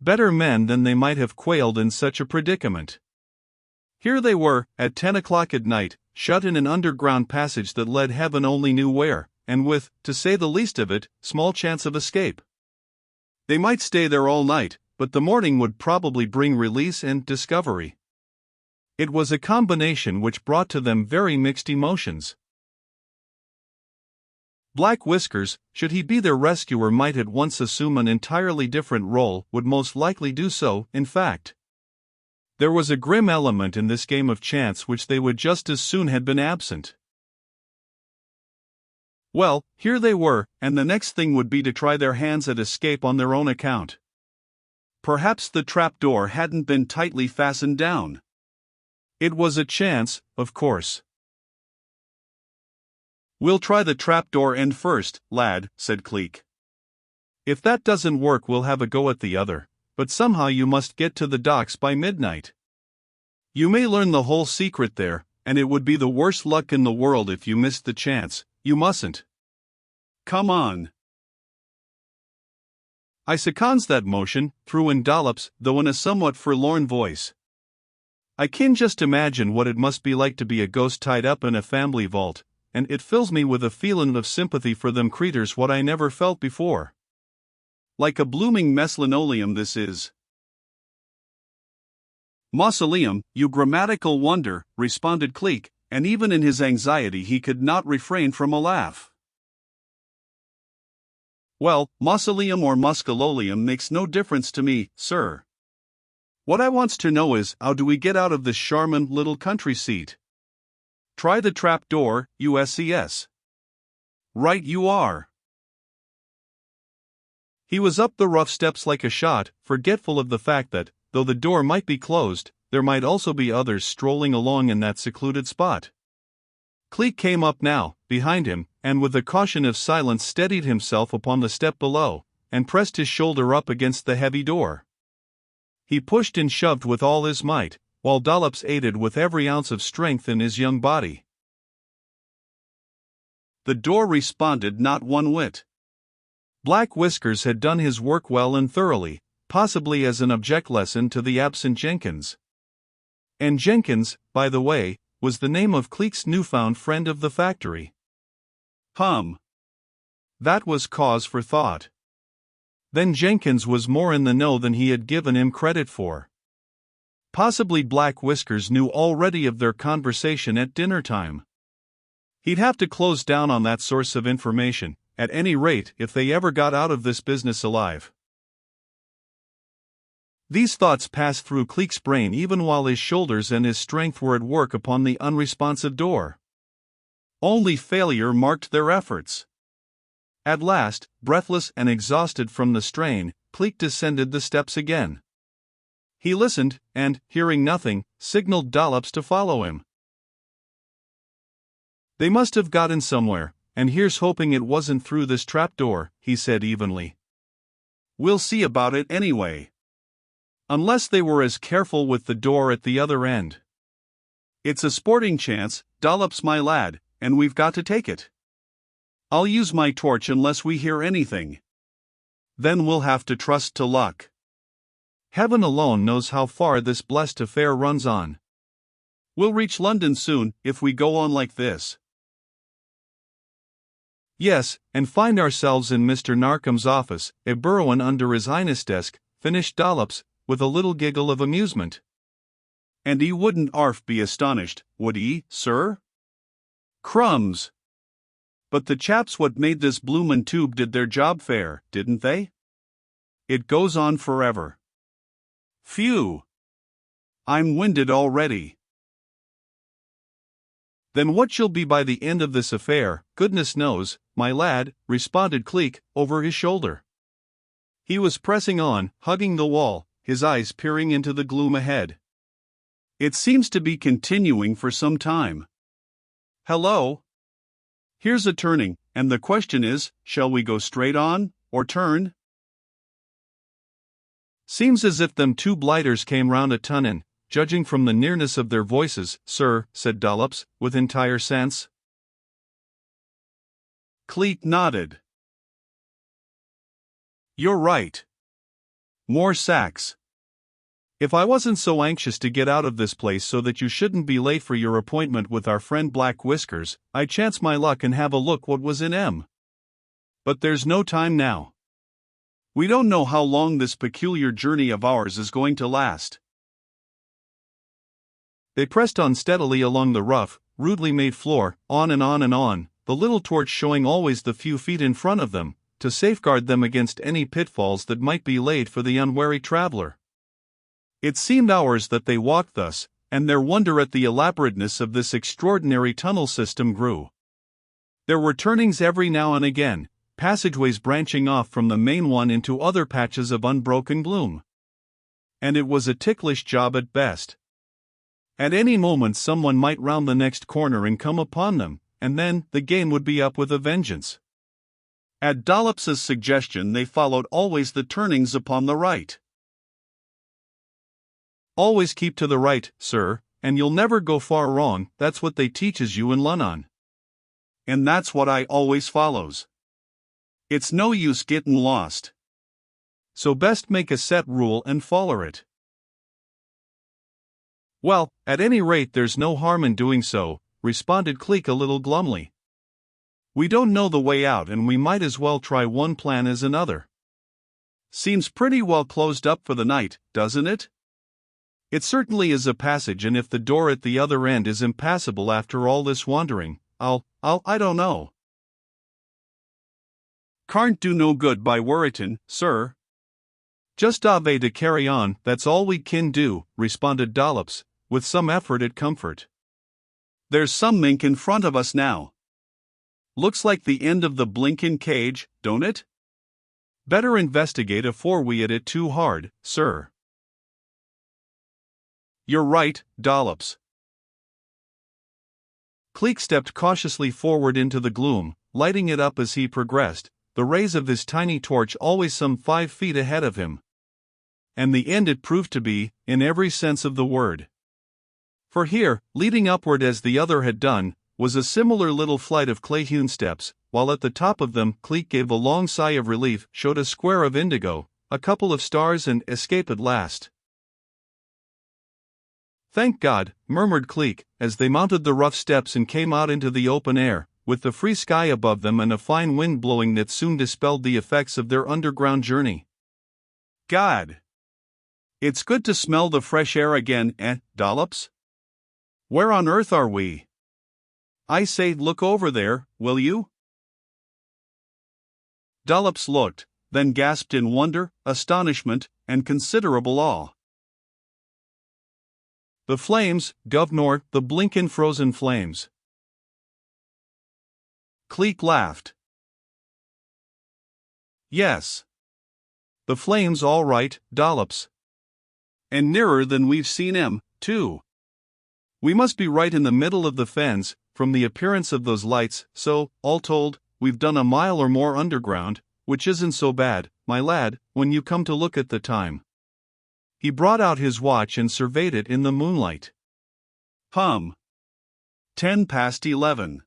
Better men than they might have quailed in such a predicament. Here they were, at 10 o'clock at night, shut in an underground passage that led heaven only knew where, and with, to say the least of it, small chance of escape. They might stay there all night, but the morning would probably bring release and discovery. It was a combination which brought to them very mixed emotions. Black Whiskers, should he be their rescuer, might at once assume an entirely different role, would most likely do so, in fact. There was a grim element in this game of chance which they would just as soon have been absent. Well, here they were, and the next thing would be to try their hands at escape on their own account. Perhaps the trapdoor hadn't been tightly fastened down. It was a chance, of course. "We'll try the trapdoor end first, lad," said Cleek. "If that doesn't work, we'll have a go at the other, but somehow you must get to the docks by midnight. You may learn the whole secret there, and it would be the worst luck in the world if you missed the chance. You mustn't. Come on." "I seconds that motion," threw in Dollops, though in a somewhat forlorn voice. "I can just imagine what it must be like to be a ghost tied up in a family vault, and it fills me with a feelin' of sympathy for them creeters what I never felt before. Like a blooming mess-linoleum this is." "Mausoleum, you grammatical wonder," responded Cleek, and even in his anxiety he could not refrain from a laugh. "Well, mausoleum or muscololeum makes no difference to me, sir. What I wants to know is, how do we get out of this charmin' little country seat? Try the trap door, USCS. Right you are." He was up the rough steps like a shot, forgetful of the fact that, though the door might be closed, there might also be others strolling along in that secluded spot. Cleek came up now, behind him, and with the caution of silence steadied himself upon the step below, and pressed his shoulder up against the heavy door. He pushed and shoved with all his might, while Dollops aided with every ounce of strength in his young body. The door responded not one whit. Black Whiskers had done his work well and thoroughly, possibly as an object lesson to the absent Jenkins. And Jenkins, by the way, was the name of Cleek's newfound friend of the factory. That was cause for thought. Then Jenkins was more in the know than he had given him credit for. Possibly Black Whiskers knew already of their conversation at dinner time. He'd have to close down on that source of information, at any rate if they ever got out of this business alive. These thoughts passed through Cleek's brain even while his shoulders and his strength were at work upon the unresponsive door. Only failure marked their efforts. At last, breathless and exhausted from the strain, Cleek descended the steps again. He listened, and, hearing nothing, signaled Dollops to follow him. "They must have gotten somewhere, and here's hoping it wasn't through this trapdoor," he said evenly. "We'll see about it anyway. Unless they were as careful with the door at the other end. It's a sporting chance, Dollops my lad, and we've got to take it. I'll use my torch unless we hear anything. Then we'll have to trust to luck. Heaven alone knows how far this blessed affair runs on. We'll reach London soon, if we go on like this." "Yes, and find ourselves in Mr. Narkom's office, a burrowin' under his Highness' desk," finished Dollops, with a little giggle of amusement. "And he wouldn't be astonished, would he, sir? Crumbs! But the chaps what made this bloomin' tube did their job fair, didn't they? It goes on forever. Phew! I'm winded already." "Then what you'll be by the end of this affair, goodness knows, my lad," responded Cleek, over his shoulder. He was pressing on, hugging the wall, his eyes peering into the gloom ahead. "It seems to be continuing for some time. Hello? Here's a turning, and the question is, shall we go straight on, or turn?" "Seems as if them two blighters came round a tunnin', judging from the nearness of their voices, sir," said Dollops, with entire sense. Cleek nodded. "You're right. More sacks. If I wasn't so anxious to get out of this place so that you shouldn't be late for your appointment with our friend Black Whiskers, I'd chance my luck and have a look what was in M. But there's no time now. We don't know how long this peculiar journey of ours is going to last. They pressed on steadily along the rough, rudely made floor, on and on and on, the little torch showing always the few feet in front of them, to safeguard them against any pitfalls that might be laid for the unwary traveler. It seemed hours that they walked thus, and their wonder at the elaborateness of this extraordinary tunnel system grew. There were turnings every now and again, passageways branching off from the main one into other patches of unbroken gloom. And it was a ticklish job at best. At any moment someone might round the next corner and come upon them, and then the game would be up with a vengeance. At Dollops's suggestion they followed always the turnings upon the right. Always keep to the right, sir, and you'll never go far wrong, that's what they teaches you in Lunnon. And that's what I always follows. It's no use gettin' lost. So best make a set rule and foller it. Well, at any rate there's no harm in doing so, responded Cleek a little glumly. We don't know the way out and we might as well try one plan as another. Seems pretty well closed up for the night, doesn't it? It certainly is a passage, and if the door at the other end is impassable after all this wandering, I don't know. Can't do no good by worritin', sir. Just ave to carry on, that's all we kin do, responded Dollops, with some effort at comfort. There's some mink in front of us now. Looks like the end of the blinkin' cage, don't it? Better investigate afore we hit it too hard, sir. You're right, Dollops. Cleek stepped cautiously forward into the gloom, lighting it up as he progressed, the rays of his tiny torch always some 5 feet ahead of him. And the end it proved to be, in every sense of the word. For here, leading upward as the other had done, was a similar little flight of clay-hewn steps, while at the top of them Cleek gave a long sigh of relief, showed a square of indigo, a couple of stars, and escape at last. Thank God, murmured Cleek, as they mounted the rough steps and came out into the open air, with the free sky above them and a fine wind blowing that soon dispelled the effects of their underground journey. God! It's good to smell the fresh air again, Dollops? Where on earth are we? I say, look over there, will you? Dollops looked, then gasped in wonder, astonishment, and considerable awe. The flames, governor, the blinkin' frozen flames. Cleek laughed. Yes. The flames all right, Dollops. And nearer than we've seen 'em, too. We must be right in the middle of the fens, from the appearance of those lights, so, all told, we've done a mile or more underground, which isn't so bad, my lad, when you come to look at the time. He brought out his watch and surveyed it in the moonlight. 11:10.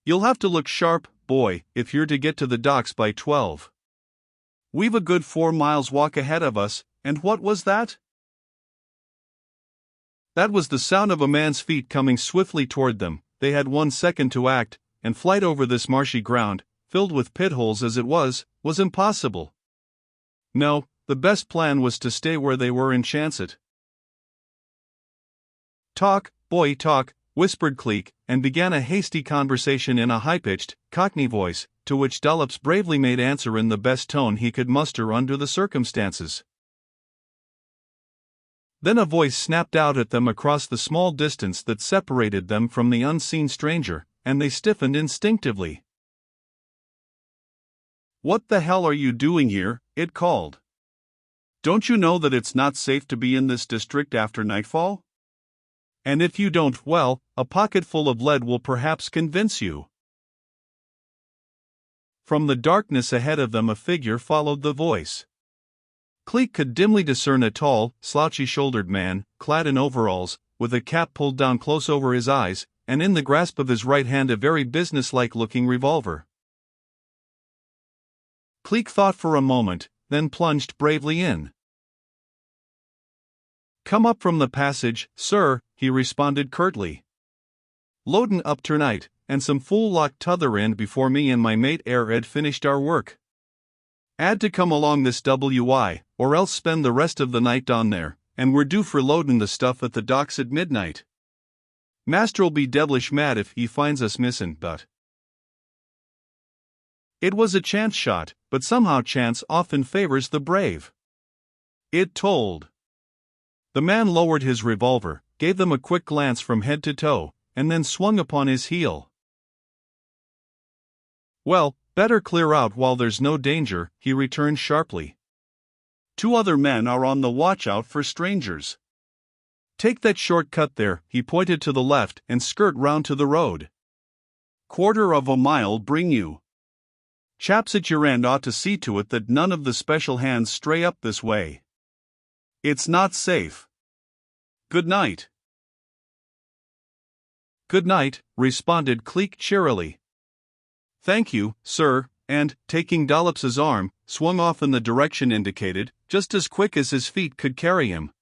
You'll have to look sharp, boy, if you're to get to the docks by 12. We've a good 4 miles walk ahead of us, and what was that? That was the sound of a man's feet coming swiftly toward them. They had 1 second to act, and flight over this marshy ground, filled with pitholes as it was impossible. No, the best plan was to stay where they were and chance it. Talk, boy, talk, whispered Cleek, and began a hasty conversation in a high-pitched, Cockney voice, to which Dollops bravely made answer in the best tone he could muster under the circumstances. Then a voice snapped out at them across the small distance that separated them from the unseen stranger, and they stiffened instinctively. "What the hell are you doing here?" it called. "Don't you know that it's not safe to be in this district after nightfall? And if you don't, well, a pocketful of lead will perhaps convince you." From the darkness ahead of them a figure followed the voice. Cleek could dimly discern a tall, slouchy-shouldered man, clad in overalls, with a cap pulled down close over his eyes, and in the grasp of his right hand a very business-like-looking revolver. Cleek thought for a moment, then plunged bravely in. "Come up from the passage, sir," he responded curtly. "Loadin' up ternight, and some fool locked t'other end before me and my mate ed finished our work. 'Ad to come along this WI, or else spend the rest of the night down there, and we're due for loadin' the stuff at the docks at midnight. Master'll be devilish mad if he finds us missin', but—" It was a chance shot, but somehow chance often favors the brave. It told. The man lowered his revolver, gave them a quick glance from head to toe, and then swung upon his heel. "Well, better clear out while there's no danger," he returned sharply. "2 other men are on the watch out for strangers. Take that short cut there," he pointed to the left, "and skirt round to the road. 1/4 of a mile bring you. Chaps at your end ought to see to it that none of the special hands stray up this way. It's not safe. Good night." "Good night," responded Cleek cheerily. "Thank you, sir," and, taking Dollops's arm, swung off in the direction indicated, just as quick as his feet could carry him.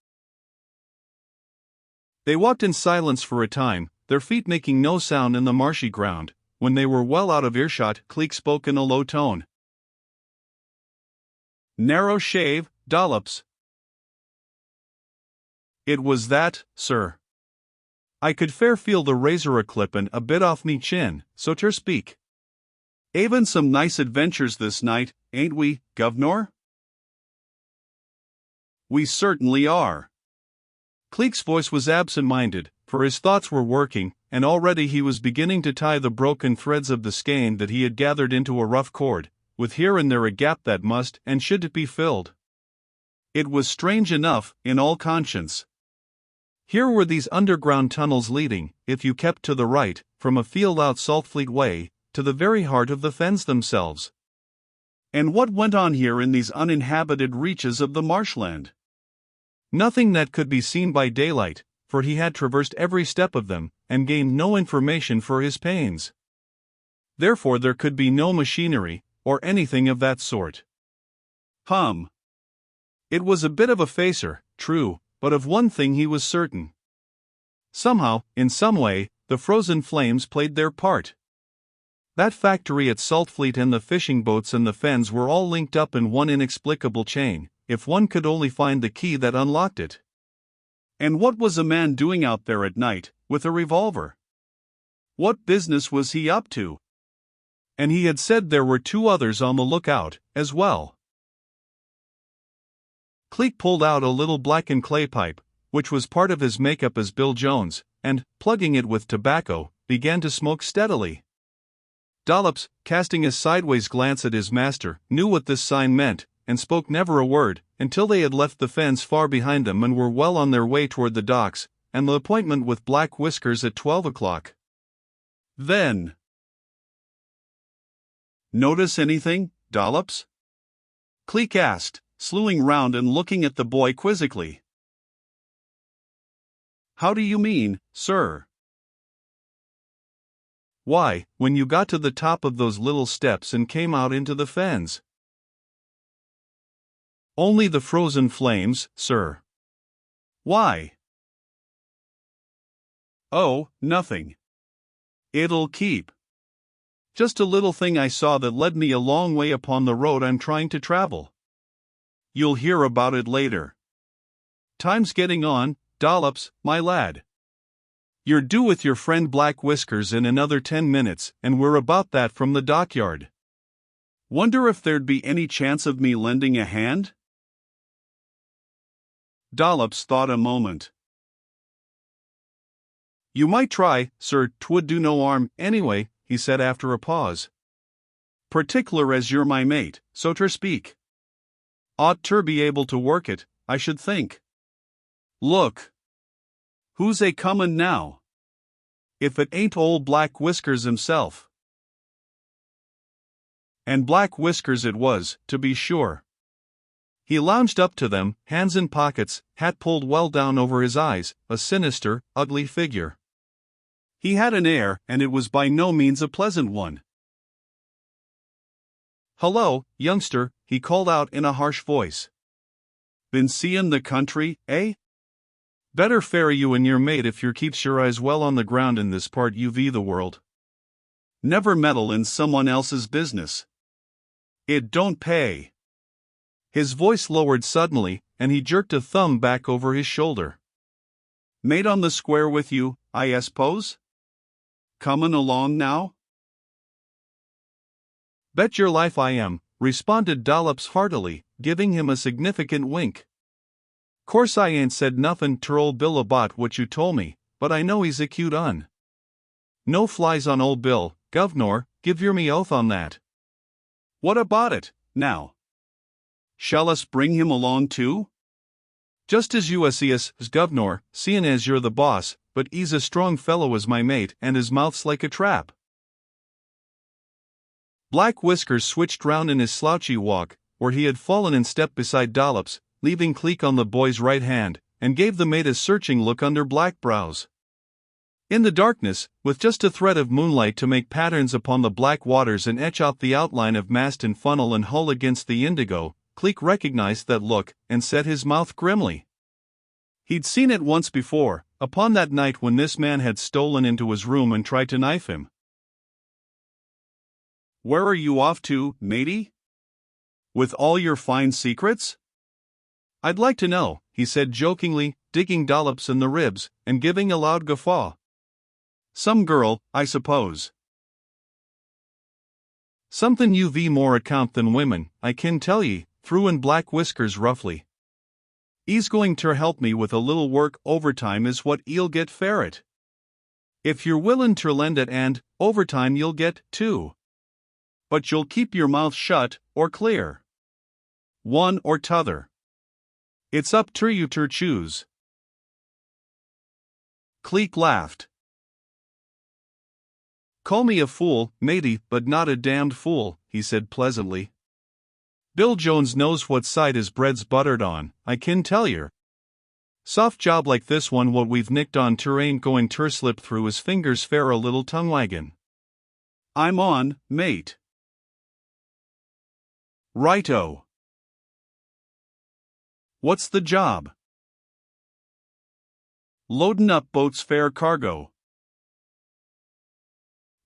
They walked in silence for a time, their feet making no sound in the marshy ground. When they were well out of earshot, Cleek spoke in a low tone. "Narrow shave, Dollops." "It was that, sir. I could fair feel the razor a-clippin' a bit off me chin, so ter speak. Avin' some nice adventures this night, ain't we, guv'nor?" "We certainly are." Cleek's voice was absent-minded, for his thoughts were working, and already he was beginning to tie the broken threads of the skein that he had gathered into a rough cord, with here and there a gap that must and should be filled. It was strange enough, in all conscience. Here were these underground tunnels leading, if you kept to the right, from a field out Saltfleet way, to the very heart of the fens themselves. And what went on here in these uninhabited reaches of the marshland? Nothing that could be seen by daylight, for he had traversed every step of them, and gained no information for his pains. Therefore there could be no machinery, or anything of that sort. It was a bit of a facer, true, but of one thing he was certain. Somehow, in some way, the frozen flames played their part. That factory at Saltfleet and the fishing boats and the fens were all linked up in one inexplicable chain, if one could only find the key that unlocked it. And what was a man doing out there at night, with a revolver? What business was he up to? And he had said there were 2 others on the lookout, as well. Cleek pulled out a little blackened clay pipe, which was part of his makeup as Bill Jones, and, plugging it with tobacco, began to smoke steadily. Dollops, casting a sideways glance at his master, knew what this sign meant, and spoke never a word, until they had left the fens far behind them and were well on their way toward the docks, and the appointment with Black Whiskers at 12 o'clock. Then, "Notice anything, Dollops?" Cleek asked, slewing round and looking at the boy quizzically. "How do you mean, sir?" "Why, when you got to the top of those little steps and came out into the fens." "Only the frozen flames, sir." "Why?" "Oh, nothing. It'll keep. Just a little thing I saw that led me a long way upon the road I'm trying to travel. You'll hear about it later. Time's getting on, Dollops, my lad. You're due with your friend Black Whiskers in another 10 minutes, and we're about that from the dockyard. Wonder if there'd be any chance of me lending a hand?" Dollops thought a moment. "You might try, sir, 'twould do no harm, anyway," he said after a pause. "Partickler as you're my mate, so ter speak. Ought ter be able to work it, I should think. Look. Who's a-comin' now? If it ain't old Black Whiskers himself." And Black Whiskers it was, to be sure. He lounged up to them, hands in pockets, hat pulled well down over his eyes, a sinister, ugly figure. He had an air, and it was by no means a pleasant one. "Hello, youngster," he called out in a harsh voice. Been seein' the country, eh? Better fare you and your mate if yer keeps your eyes well on the ground in this part uv the world. Never meddle in someone else's business. It don't pay. His voice lowered suddenly, and he jerked a thumb back over his shoulder. Mate on the square with you, I suppose? Comin' along now? Bet your life I am, responded Dollops heartily, giving him a significant wink. Course I ain't said nothin' ter old Bill about what you told me, but I know he's a cute un. No flies on old Bill, governor, give yer me oath on that. What about it, now? Shall us bring him along too? Just as you see us as governor, seein' as you're the boss, but he's a strong fellow as my mate and his mouth's like a trap. Black Whiskers switched round in his slouchy walk, where he had fallen in step beside Dollops, leaving Cleek on the boy's right hand, and gave the mate a searching look under black brows. In the darkness, with just a thread of moonlight to make patterns upon the black waters and etch out the outline of mast and funnel and hull against the indigo, Cleek recognized that look, and set his mouth grimly. He'd seen it once before, upon that night when this man had stolen into his room and tried to knife him. Where are you off to, matey? With all your fine secrets? I'd like to know, he said jokingly, digging Dollops in the ribs, and giving a loud guffaw. Some girl, I suppose. Somethin' uv more account than women, I can tell ye, threw in Black Whiskers roughly. He's going ter help me with a little work overtime is what he'll get for it. If you're willin' ter lend it and, overtime you'll get, too. But you'll keep your mouth shut, or clear. One or t'other. It's up ter you ter choose. Cleek laughed. Call me a fool, matey, but not a damned fool, he said pleasantly. Bill Jones knows what side his bread's buttered on, I can tell yer. Soft job like this one what we've nicked on ter ain't going ter slip through his fingers fair a little tongue waggin'. I'm on, mate. Righto. What's the job? Loadin' up boat's fair cargo.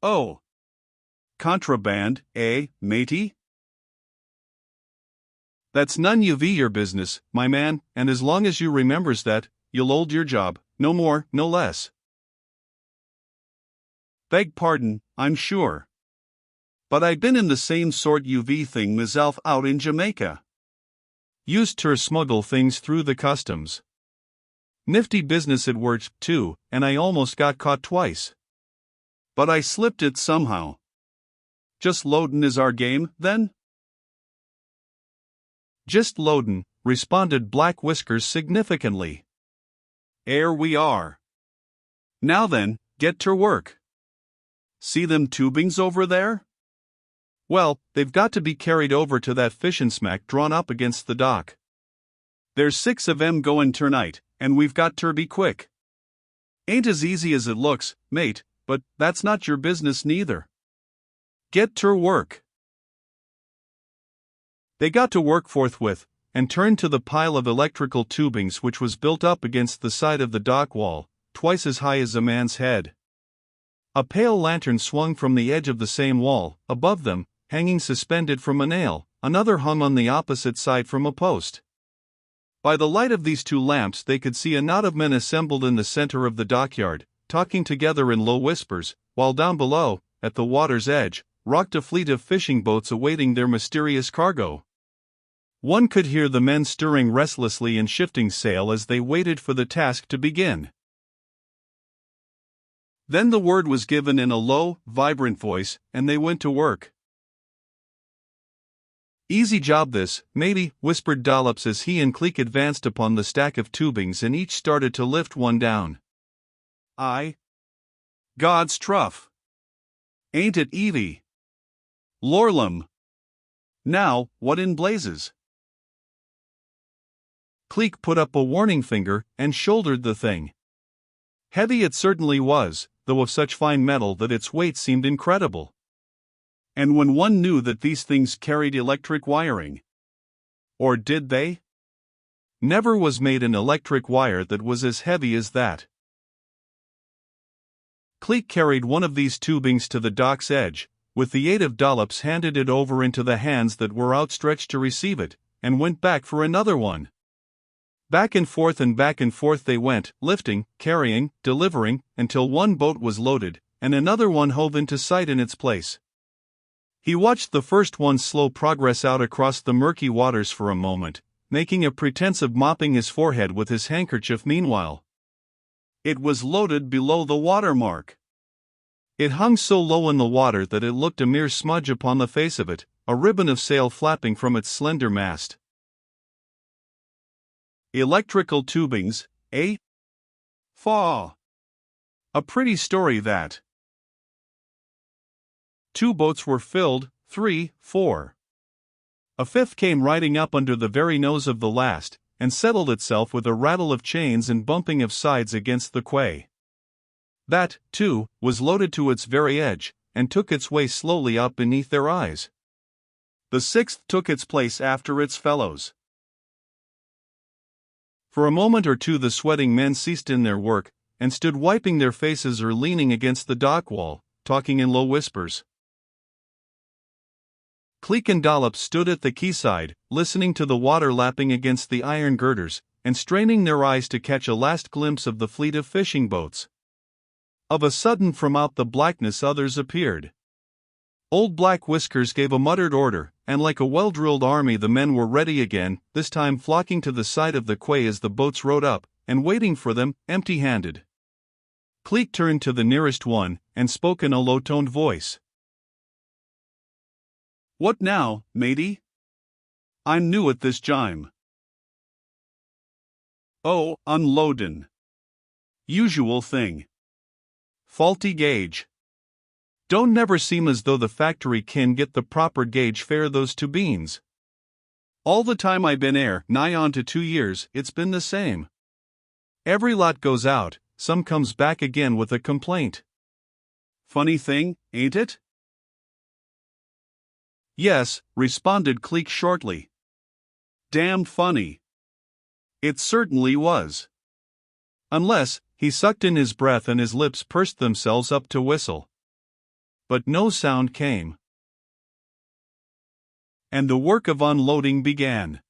Oh. Contraband, eh, matey? That's none uv your business, my man, and as long as you remembers that, you'll hold your job, no more, no less. Beg pardon, I'm sure. But I been in the same sort uv thing myself out in Jamaica. Used ter smuggle things through the customs. Nifty business it worked, too, and I almost got caught twice. But I slipped it somehow. Just loadin' is our game, then? Just loadin', responded Black Whiskers significantly. Ere we are. Now then, get ter work. See them tubings over there? Well, they've got to be carried over to that fishin' smack drawn up against the dock. There's 6 of 'em goin' ternight, and we've got ter be quick. Ain't as easy as it looks, mate, but that's not your business neither. Get ter work. They got to work forthwith, and turned to the pile of electrical tubings which was built up against the side of the dock wall, twice as high as a man's head. A pale lantern swung from the edge of the same wall, above them, hanging suspended from a nail, another hung on the opposite side from a post. By the light of these 2 lamps they could see a knot of men assembled in the center of the dockyard, talking together in low whispers, while down below, at the water's edge, rocked a fleet of fishing boats awaiting their mysterious cargo. One could hear the men stirring restlessly and shifting sail as they waited for the task to begin. Then the word was given in a low, vibrant voice, and they went to work. Easy job this, matey, whispered Dollops as he and Cleek advanced upon the stack of tubings and each started to lift one down. Aye. God's truff. Ain't it, Evie? Lorlum. Now, what in blazes? Cleek put up a warning finger and shouldered the thing. Heavy it certainly was, though of such fine metal that its weight seemed incredible. And when one knew that these things carried electric wiring, Or did they? Never was made an electric wire that was as heavy as that. Cleek carried one of these tubings to the dock's edge, with the aid of Dollops handed it over into the hands that were outstretched to receive it, and went back for another one. Back and forth they went, lifting, carrying, delivering, until one boat was loaded, and another one hove into sight in its place. He watched the first one's slow progress out across the murky waters for a moment, making a pretense of mopping his forehead with his handkerchief meanwhile. It was loaded below the water mark. It hung so low in the water that it looked a mere smudge upon the face of it, a ribbon of sail flapping from its slender mast. Electrical tubings, eh? Faugh! A pretty story that. 2 boats were filled, 3, 4. A 5th came riding up under the very nose of the last, and settled itself with a rattle of chains and bumping of sides against the quay. That, too, was loaded to its very edge, and took its way slowly up beneath their eyes. The 6th took its place after its fellows. For a moment or two the sweating men ceased in their work, and stood wiping their faces or leaning against the dock wall, talking in low whispers. Cleek and Dollops stood at the quayside, listening to the water lapping against the iron girders, and straining their eyes to catch a last glimpse of the fleet of fishing boats. Of a sudden from out the blackness others appeared. Old Black Whiskers gave a muttered order, and like a well-drilled army the men were ready again, this time flocking to the side of the quay as the boats rode up, and waiting for them, empty-handed. Cleek turned to the nearest one, and spoke in a low-toned voice. "What now, matey? I'm new at this jime." "Oh, unloadin'. Usual thing. Faulty gauge. Don't never seem as though the factory can get the proper gauge fare those two beans. All the time I been 'ere, nigh on to 2 years, it's been the same. Every lot goes out, some comes back again with a complaint. Funny thing, ain't it?" "Yes," responded Cleek shortly. "Damned funny. It certainly was." Unless, he sucked in his breath and his lips pursed themselves up to whistle. But no sound came. And the work of unloading began.